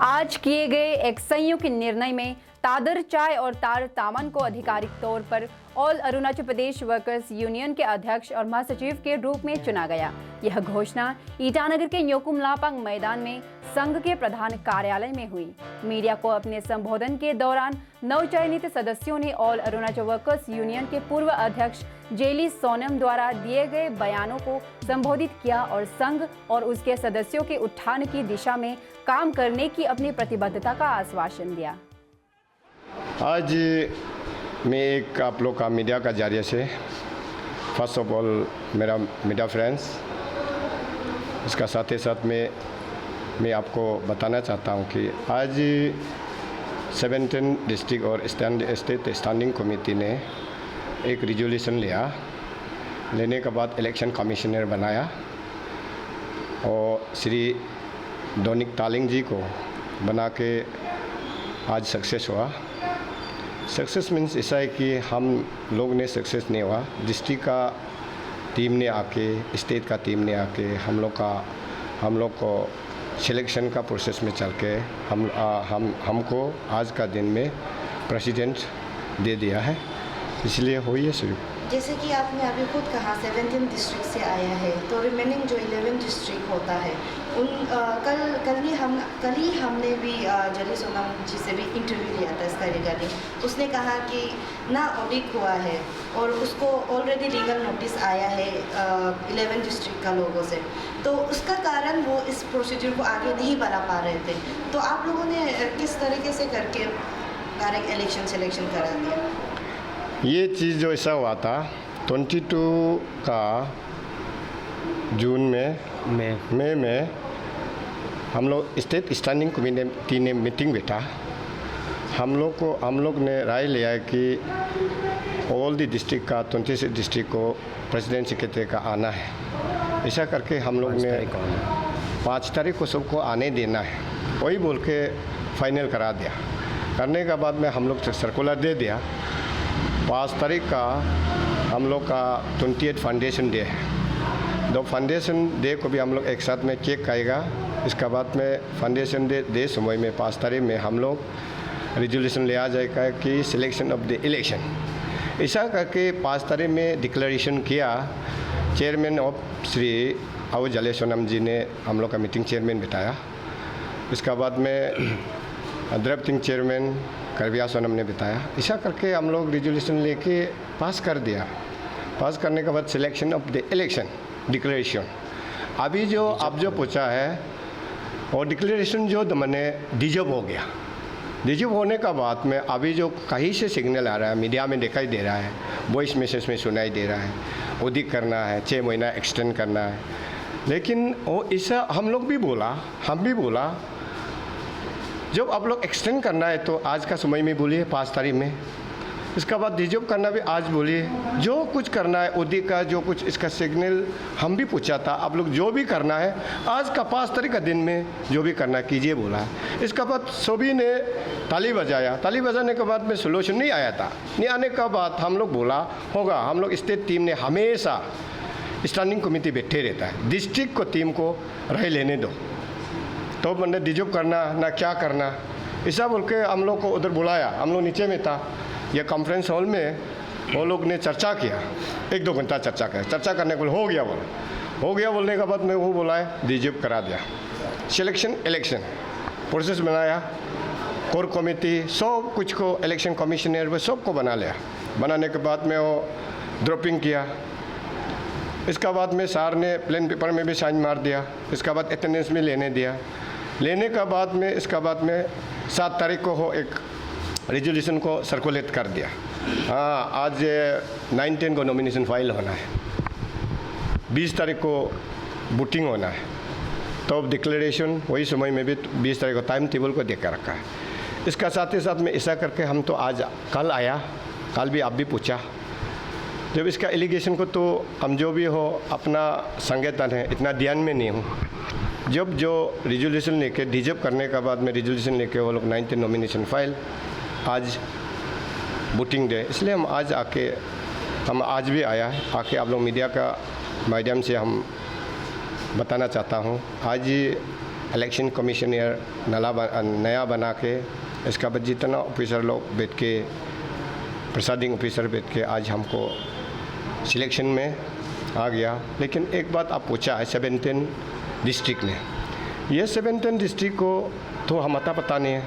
आज किए गए एक संयुक्त निर्णय में तादर चाय और तार तामन को आधिकारिक तौर पर all Arunachal Pradesh workers union के अध्यक्ष और महासचिव के रूप में चुना गया। यह घोषणा ईटानगर के न्योकुम लापांग मैदान में संघ के प्रधान कार्यालय में हुई। मीडिया को अपने संबोधन के दौरान नवचयनित सदस्यों ने ऑल अरुणाचल वर्कर्स यूनियन के पूर्व अध्यक्ष जेली सोनम द्वारा दिए गए बयानों को संबोधित किया और संघ और उसके सदस्यों के उत्थान की दिशा में काम करने की अपनी प्रतिबद्धता का आश्वासन दिया। आज मैं एक आप लोग का मीडिया का जरिए से फर्स्ट ऑफ ऑल मेरा मीडिया फ्रेंड्स, इसका साथ ही साथ मैं आपको बताना चाहता हूं कि आज 17 डिस्ट्रिक्ट और स्टेट स्टैंडिंग कमेटी ने एक रिजोल्यूशन लेने के बाद इलेक्शन कमिश्नर बनाया और श्री डोनिक तालिंग जी को बना के आज सक्सेस हुआ। सक्सेस मीन्स ऐसा है कि हम लोग ने सक्सेस नहीं हुआ, डिस्ट्रिक्ट का टीम ने आके, स्टेट का टीम ने आके हम लोग को सिलेक्शन का प्रोसेस में चल के हमको आज का दिन में प्रेसिडेंट दे दिया है, इसलिए हुई है शुरू। जैसे कि आपने अभी खुद कहा 17 डिस्ट्रिक्ट से आया है, तो रिमेनिंग जो 11 डिस्ट्रिक्ट होता है उन कल ही हमने भी जेली सोनम जी से भी इंटरव्यू लिया था इसका रिगार्डिंग। उसने कहा कि ना ऑडिट हुआ है और उसको ऑलरेडी लीगल नोटिस आया है 11 डिस्ट्रिक्ट का लोगों से, तो उसका कारण वो इस प्रोसीजर को आगे नहीं बढ़ा पा रहे थे। तो आप लोगों ने किस तरीके से करके डायरेक्ट इलेक्शन सिलेक्शन करा दिया? ये चीज़ जो ऐसा हुआ था 22 का जून में हम लोग स्टेट स्टैंडिंग कमेटी ने मीटिंग बैठा। हम लोग ने राय लिया है कि ऑल द डिस्ट्रिक्ट का 26 डिस्ट्रिक्ट को प्रेसिडेंट सेक्रेटरी का आना है। ऐसा करके हम लोग ने 5 तारीख को सबको आने देना है, वही बोल के फाइनल करा दिया। करने के बाद में हम लोग सर्कुलर दे दिया। 5 तारीख का हम लोग का 28 फाउंडेशन डे है। दो फाउंडेशन डे को भी हम लोग एक साथ में चेक करेगा। इसके बाद में फाउंडेशन डे समय में 5 तारीख में हम लोग रिजोल्यूशन ले आ जाएगा कि सिलेक्शन ऑफ द इलेक्शन। ऐसा करके 5 तारीख में डिक्लेरेशन किया। चेयरमैन ऑफ श्री आओ जले सोनम जी ने हम लोग का मीटिंग चेयरमैन बिठाया। इसके बाद में ड्राफ्टिंग चेयरमैन करबिया सोनम ने बताया। ऐसा करके हम लोग रिजोल्यूशन लेके पास कर दिया। पास करने के बाद selection of the election declaration. अभी जो आप जो पूछा है और डिक्लेरेशन जो मैंने डिजर्व हो गया। डिजर्व होने का बाद में अभी जो कहीं से सिग्नल आ रहा है, मीडिया में दिखाई दे रहा है, वॉइस मैसेज में सुनाई दे रहा है, ऑडिट करना है, 6 महीना एक्सटेंड करना है। लेकिन वो ऐसा हम भी बोला जब आप लोग एक्सटेंड करना है तो आज का समय में बोलिए 5 तारीख में। इसका बाद रिजर्व करना भी आज बोलिए। जो कुछ करना है ओडी का जो कुछ इसका सिग्नल हम भी पूछा था, आप लोग जो भी करना है आज का 5 तारीख का दिन में जो भी करना कीजिए बोला है। इसका बाद सभी ने ताली बजाया। ताली बजाने के बाद में सोल्यूशन नहीं आया था। नहीं आने का बाद हम लोग बोला होगा, हम लोग स्टेट टीम ने हमेशा स्टैंडिंग कमेटी बैठे रहता है, डिस्ट्रिक्ट को टीम को रह लेने दो, तो मैंने डिजर्व करना ना क्या करना ऐसा बोल के हम लोग को उधर बुलाया। हम लोग नीचे में था, यह कॉन्फ्रेंस हॉल में वो लोग ने चर्चा किया। 1-2 घंटा चर्चा किया। चर्चा करने को हो गया बोलने के बाद में वो बोला है डिजर्व करा दिया। सिलेक्शन इलेक्शन प्रोसेस बनाया, कोर कमेटी सब कुछ को इलेक्शन कमिश्नर वो सबको बना लिया। बनाने के बाद में वो ड्रॉपिंग किया। इसका बाद में सर ने प्लेन पेपर में भी साइन मार दिया। इसका बाद अटेंडेंस में लेने का बाद में इसका बाद में 7 तारीख को हो एक रिजोल्यूशन को सर्कुलेट कर दिया। हाँ, आज 9-10 को नॉमिनेशन फाइल होना है, 20 तारीख को वोटिंग होना है, तो डिक्लेरेशन वही समय में भी 20 तारीख को टाइम टेबल को देकर रखा है। इसका साथ ही साथ में ऐसा करके हम तो आज कल आया, कल भी आप भी पूछा जब इसका एलिगेशन को, तो हम जो भी हो अपना संगठन है इतना ध्यान में नहीं हूँ। जब जो रिजोल्यूशन लेके डिजर्व करने के बाद में रिजोल्यूशन लेके वो लोग 19 नॉमिनेशन फाइल, आज वोटिंग डे, इसलिए हम आज भी आया है। आके आप लोग मीडिया का माध्यम से हम बताना चाहता हूँ, आज इलेक्शन कमिश्नर नया बना के, इसका बाद जितना ऑफिसर लोग बैठ के, प्रिसाइडिंग ऑफिसर बैठ के आज हमको सिलेक्शन में आ गया। लेकिन एक बात आप पूछा है 17 डिस्ट्रिक्ट में, ये 17 डिस्ट्रिक्ट को तो हम पता नहीं है।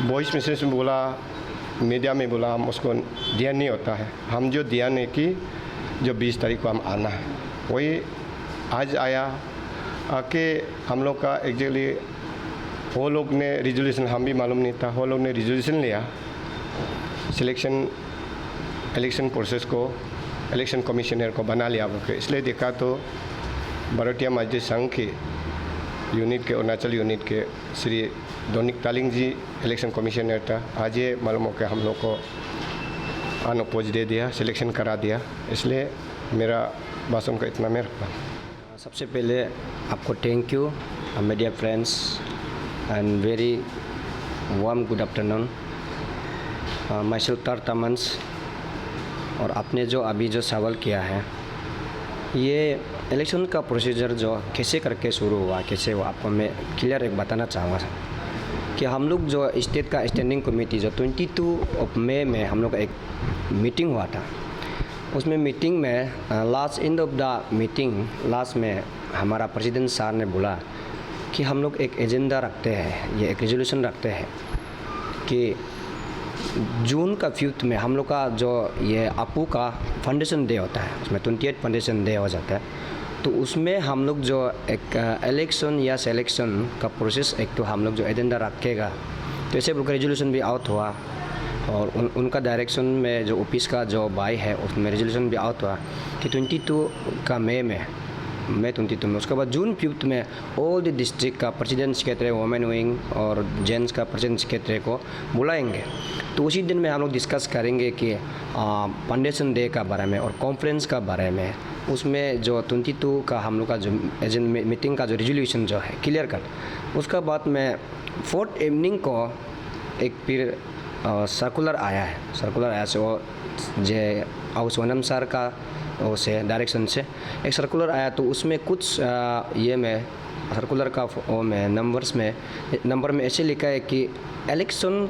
वॉइस मैसेज में बोला, मीडिया में बोला, हम उसको दिया नहीं होता है। हम जो दिया नहीं कि जो 20 तारीख को हम आना है, वही आज आया। आके हम लोग का एक्चुअली वो लोग ने रिजोल्यूशन, हम भी मालूम नहीं था, वो लोग ने रिजोल्यूशन लिया इलेक्शन प्रोसेस को इलेक्शन कमिश्नर को बना लिया बोल के। इसलिए देखा तो भारतीय मजदूर संघ के यूनिट के, अरुणाचल यूनिट के श्री दोनिक तालिंग जी इलेक्शन कमिश्नर था। आज ये मालूम हो के हम लोग को अनअपोज दे दिया, सिलेक्शन करा दिया। इसलिए मेरा भाषण को इतना मैं रखता हूँ। सबसे पहले आपको thank you media friends and very warm good afternoon. My self तार तामंस। और आपने जो अभी जो सवाल किया है, ये इलेक्शन का प्रोसीजर जो कैसे करके शुरू हुआ, कैसे हुआ, आपको मैं क्लियर एक बताना चाहूँगा कि हम लोग जो स्टेट का स्टैंडिंग कमेटी जो 22 मई में हम लोग का एक मीटिंग हुआ था, उसमें मीटिंग में last end of the meeting last में हमारा प्रेसिडेंट सर ने बोला कि हम लोग एक एजेंडा रखते हैं, ये एक रेजोल्यूशन रखते हैं कि जून का 5 में हम लोग का जो ये आपू का फाउंडेशन डे होता है, उसमें 28 फाउंडेशन डे हो जाता है, तो उसमें हम लोग जो एक इलेक्शन या सिलेक्शन का प्रोसेस एक तो हम लोग जो एजेंडा रखेगा। तो ऐसे बोलकर रेजोल्यूशन भी आउट हुआ और उनका डायरेक्शन में जो ऑफिस का जो बाई है उसमें रेजोल्यूशन भी आउट हुआ कि 22 का मई 22 में। उसके बाद जून 5 में ऑल द डिस्ट्रिक्ट का प्रेसिडेंट सेक्रेटरी, वुमेन विंग और जेंट्स का प्रेसिडेंट सेक्रेटरी को बुलाएंगे। तो उसी दिन में हम लोग डिस्कस करेंगे कि फाउंडेशन डे का बारे में और कॉन्फ्रेंस का बारे में। उसमें जो 22 का हम लोग का जो मीटिंग का जो रेजोल्यूशन जो है क्लियर कर। उसका बाद में 4th इवनिंग को एक फिर सर्कुलर आया से वो जे सोनम सर का से डायरेक्शन से एक सर्कुलर आया। तो उसमें कुछ ये में सर्कुलर का नंबर में ऐसे लिखा है कि इलेक्शन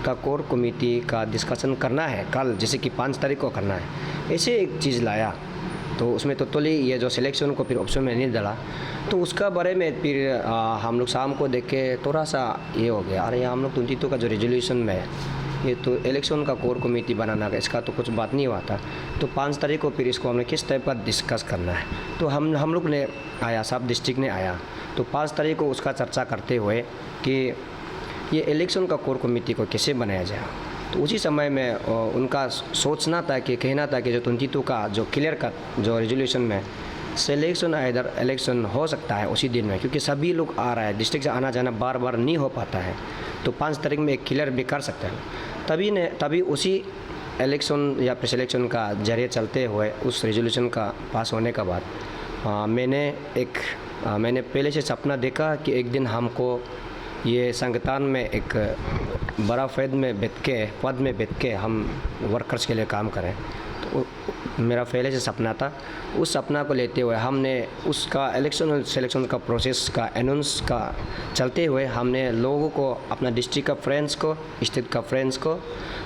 का कोर कमेटी का डिस्कशन करना है कल, जैसे कि 5 तारीख को करना है, ऐसे एक चीज़ लाया। तो उसमें टोटली ये जो सिलेक्शन को फिर ऑप्शन में नहीं डाला। तो उसका बारे में फिर हम लोग शाम को देख के थोड़ा सा ये हो गया, अरे हम लोग 22 का जो रेजोल्यूशन में ये तो इलेक्शन का कोर कमेटी बनाना का, इसका तो कुछ बात नहीं हुआ था। तो 5 तारीख को फिर इसको हमने किस टाइप का डिस्कस करना है, तो हम लोग ने आया, सब डिस्ट्रिक्ट ने आया। तो 5 तारीख को उसका चर्चा करते हुए कि ये इलेक्शन का कोर कमेटी को कैसे बनाया जाए। तो उसी समय में उनका सोचना था कि कहना था कि जो 22 का जो क्लियर का जो रेजोल्यूशन में सिलेक्शन इधर इलेक्शन हो सकता है उसी दिन में, क्योंकि सभी लोग आ रहा है, डिस्ट्रिक्ट से आना जाना बार बार नहीं हो पाता है। तो 5 तारीख में एक क्लियर भी कर सकते हैं। तभी उसी इलेक्शन या प्री सिलेक्शन का जरिए चलते हुए उस रेजोल्यूशन का पास होने के बाद मैंने पहले से सपना देखा कि एक दिन हमको ये संगठन में एक बड़ा पद में बैठ के हम वर्कर्स के लिए काम करें। तो मेरा पहले से सपना था। उस सपना को लेते हुए हमने उसका इलेक्शन और सिलेक्शन का प्रोसेस का अनाउंस का चलते हुए हमने लोगों को, अपना डिस्ट्रिक्ट का फ्रेंड्स को, स्टेट का फ्रेंड्स को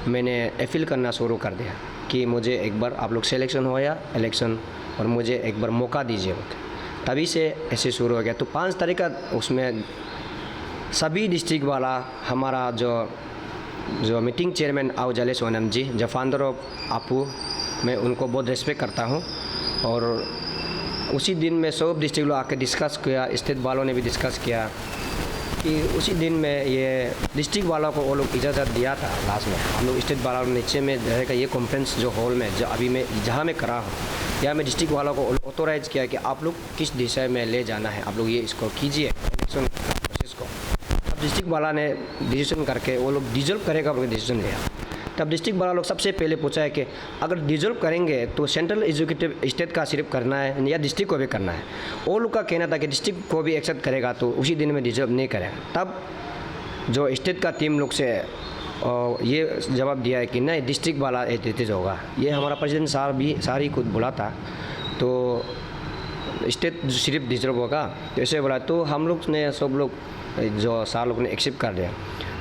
मैंने अपील करना शुरू कर दिया कि मुझे एक बार आप लोग सिलेक्शन हो या इलेक्शन, और मुझे एक बार मौका दीजिए। तभी से ऐसे शुरू हो गया। तो 5 तारीख का उसमें सभी डिस्ट्रिक्ट वाला, हमारा जो मीटिंग चेयरमैन आओ सोनम जी, जो फाउंडर ऑफ आपू, मैं उनको बहुत रिस्पेक्ट करता हूँ। और उसी दिन में सब डिस्ट्रिक्ट लोग आके डिस्कस किया, स्टेट वालों ने भी डिस्कस किया कि उसी दिन में ये डिस्ट्रिक्ट वालों को वो लोग इजाज़त दिया था। लास्ट में हम लोग स्टेट वालों नीचे में रहेगा ये कॉन्फ्रेंस जो हॉल में जो अभी मैं जहाँ मैं करा हूँ, या मैं डिस्ट्रिक्ट वालों को ऑथोराइज किया कि आप लोग किस दिशा में ले जाना है, आप लोग ये इसको कीजिए इलेक्शन प्रोसेस को। अब डिस्ट्रिक्ट वाला ने डिसीजन करके वो लोग डिजल्व करेगा डिसीजन लिया। तब डिस्ट्रिक्ट वाला लोग सबसे पहले पूछा है कि अगर डिजल्व करेंगे तो सेंट्रल एग्जीक्यूटिव स्टेट का सिर्फ करना है या डिस्ट्रिक्ट को भी करना है। वो लोग का कहना था कि डिस्ट्रिक्ट को भी एक्सेप्ट करेगा तो उसी दिन में डिजल्व नहीं करेगा। तब जो स्टेट का टीम लोग से ये जवाब दिया है कि नहीं, डिस्ट्रिक्ट वाला एडिटेज होगा। ये हमारा प्रेसिडेंट साहब ही खुद बोला था। तो स्टेट सिर्फ डिजर्व होगा, तो ऐसे बोला। तो हम लोग ने सब लोग जो सार लोग ने एक्सेप्ट कर लिया।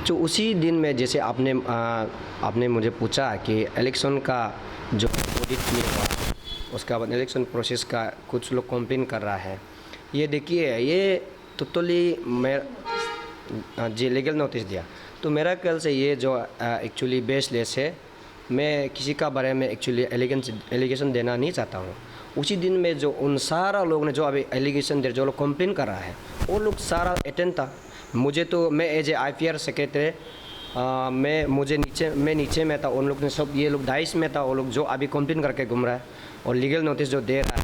तो उसी दिन में जैसे आपने मुझे पूछा कि इलेक्शन का जो ऑडिट में हुआ, उसका बाद इलेक्शन प्रोसेस का कुछ लोग कंप्लेन कर रहा है। ये देखिए, ये टोटली मैं जी लीगल नोटिस दिया। तो मेरा ख्याल से ये जो एक्चुअली बेसलेस है। मैं किसी का बारे में एक्चुअली एलिगेशन देना नहीं चाहता हूँ। उसी दिन में जो उन सारा लोग ने जो अभी एलिगेशन दे, जो लोग कंप्लेन कर रहा है, वो लोग सारा अटेंड था। मुझे तो मैं एज ए IPR सेक्रेटरी मैं नीचे में था, उन लोग ने सब ये लोग डाइस में था। वो लोग जो अभी कंप्लेन करके घूम रहा है और लीगल नोटिस जो दे रहा है,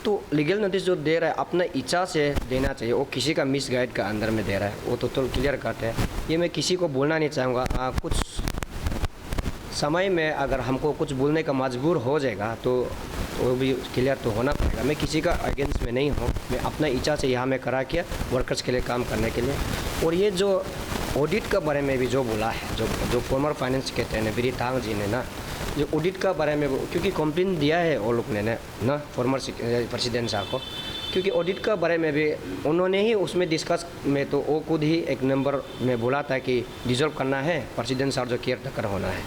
तो लीगल नोटिस जो दे रहा है अपना इच्छा से देना चाहिए। वो किसी का मिस गाइड का अंदर में दे रहा है, वो तो क्लियर कट है। ये मैं किसी को बोलना नहीं चाहूँगा। कुछ समय में अगर हमको कुछ बोलने का मजबूर हो जाएगा तो वो भी क्लियर तो होना पड़ेगा। मैं किसी का अगेंस्ट में नहीं हूँ, मैं अपना इच्छा से यहाँ में करा किया वर्कर्स के लिए काम करने के लिए। और ये जो ऑडिट का बारे में भी जो बोला है, जो फॉर्मर फाइनेंस कहते हैं बिरी तांग जी ने ना, जो ऑडिट का बारे में क्योंकि कंप्लेन दिया है वो लोग ने ना फॉर्मर प्रेसिडेंट साहब को, क्योंकि ऑडिट का बारे में भी उन्होंने ही उसमें डिस्कस में तो वो खुद ही एक नंबर में बोला था कि डिजॉल्व करना है, प्रेसिडेंट साहब जो केयर टेकर होना है।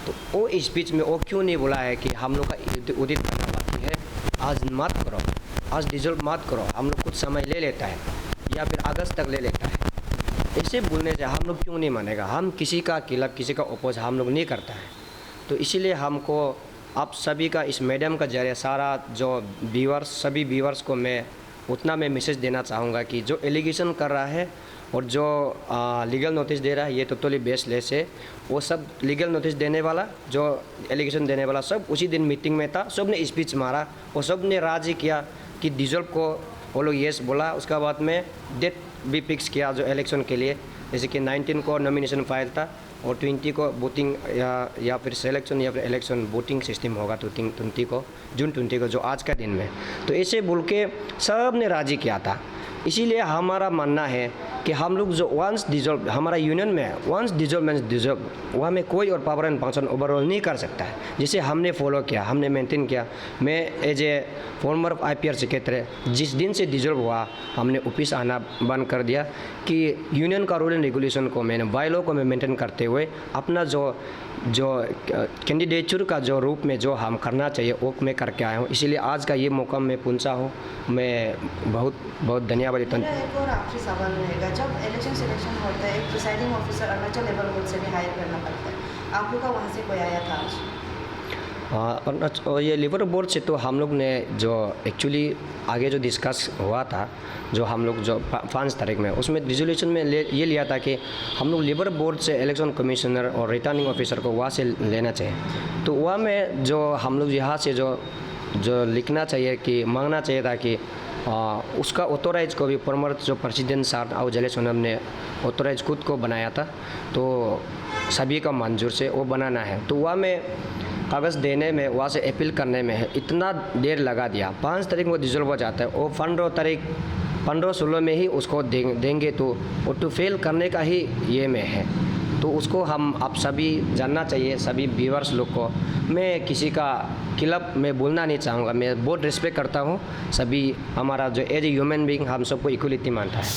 तो वो स्पीच में वो क्यों नहीं बोला है कि हम लोग का ऑडिट करना बाकी है, आज मत करो, आज डिजॉल्व मत करो, हम लोग कुछ समय ले लेता है या फिर अगस्त तक ले लेता है। ऐसे बोलने से हम लोग क्यों नहीं मानेगा। हम किसी का खिलाफ किसी का अपोज हम लोग नहीं करता है। तो इसीलिए हमको आप सभी का इस मीडियम का जरिए सारा जो व्यूअर्स, सभी व्यूअर्स को मैं उतना मैं मैसेज देना चाहूँगा कि जो एलिगेशन कर रहा है और जो लीगल नोटिस दे रहा है, ये टोटली बेसलेस है। वो सब लीगल नोटिस देने वाला, जो एलिगेशन देने वाला, सब उसी दिन मीटिंग में था, सब ने स्पीच मारा और सब ने राजी किया कि डिजॉल्व को वो लोग येस बोला। उसका बाद में डेट भी फिक्स किया जो इलेक्शन के लिए, जैसे कि 19 को नॉमिनेशन फाइल था और 20 को वोटिंग या फिर सिलेक्शन या फिर इलेक्शन वोटिंग सिस्टम होगा 20 को, जून 20 को, जो आज का दिन में। तो ऐसे बोल के सब ने राजी किया था। इसीलिए हमारा मानना है कि हम लोग जो वंस डिजॉल्व, हमारा यूनियन में वंस डिजॉल्व मीन्स डिजॉल्व, वहाँ में कोई और पावर एंड फंक्शन ओवरऑल नहीं कर सकता है। जिसे हमने फॉलो किया, हमने मेंटेन किया। मैं as a former IPR secretary, जिस दिन से डिजॉल्व हुआ हमने ऑफिस आना बंद कर दिया कि यूनियन का रूल एंड रेगुलेशन को मैंने बायलॉ को मैं मेंटेन करते हुए अपना जो कैंडिडेचर का जो रूप में जो हम करना चाहिए वो मैं करके आया हूँ। इसीलिए आज का ये मौका मैं पहुँचा हूँ। मैं बहुत बहुत धन्यवाद। मेरा एक और आखिरी सवाल रहेगा, जब इलेक्शन सिलेक्शन होता है, एक presiding officer Arunachal level board से भी हायर करना पड़ता है, आप लोग का वहाँ से कोई आया था आज? और ये लेबर बोर्ड से तो हम लोग ने जो एक्चुअली आगे जो डिस्कस हुआ था, जो हम लोग जो 5 तारीख में उसमें रिजोल्यूशन में ये लिया था कि हम लोग लेबर बोर्ड से इलेक्शन कमिश्नर और रिटर्निंग ऑफिसर को वहाँ से लेना चाहिए। तो वहाँ में जो हम लोग यहाँ से जो लिखना चाहिए कि मांगना चाहिए था कि उसका ऑथोराइज को भी फॉर्मर जो प्रेसिडेंट साहब और जले सोनम ने ऑथोराइज खुद को बनाया था, तो सभी का मंजूर से वो बनाना है। तो वहाँ में कागज़ देने में, वहाँ से अपील करने में इतना देर लगा दिया। 5 तारीख को डिजॉल्व हो जाता है, वो 15 तारीख 15-16 में ही उसको देंगे, तो वो तो फेल करने का ही ये में है। तो उसको हम आप सभी जानना चाहिए, सभी व्यूअर्स लोग को। मैं किसी का खिलाफ मैं बोलना नहीं चाहूँगा, मैं बहुत रिस्पेक्ट करता हूँ। सभी हमारा जो एज ए ह्यूमन बीइंग हम सबको इक्वलिटी मानता है।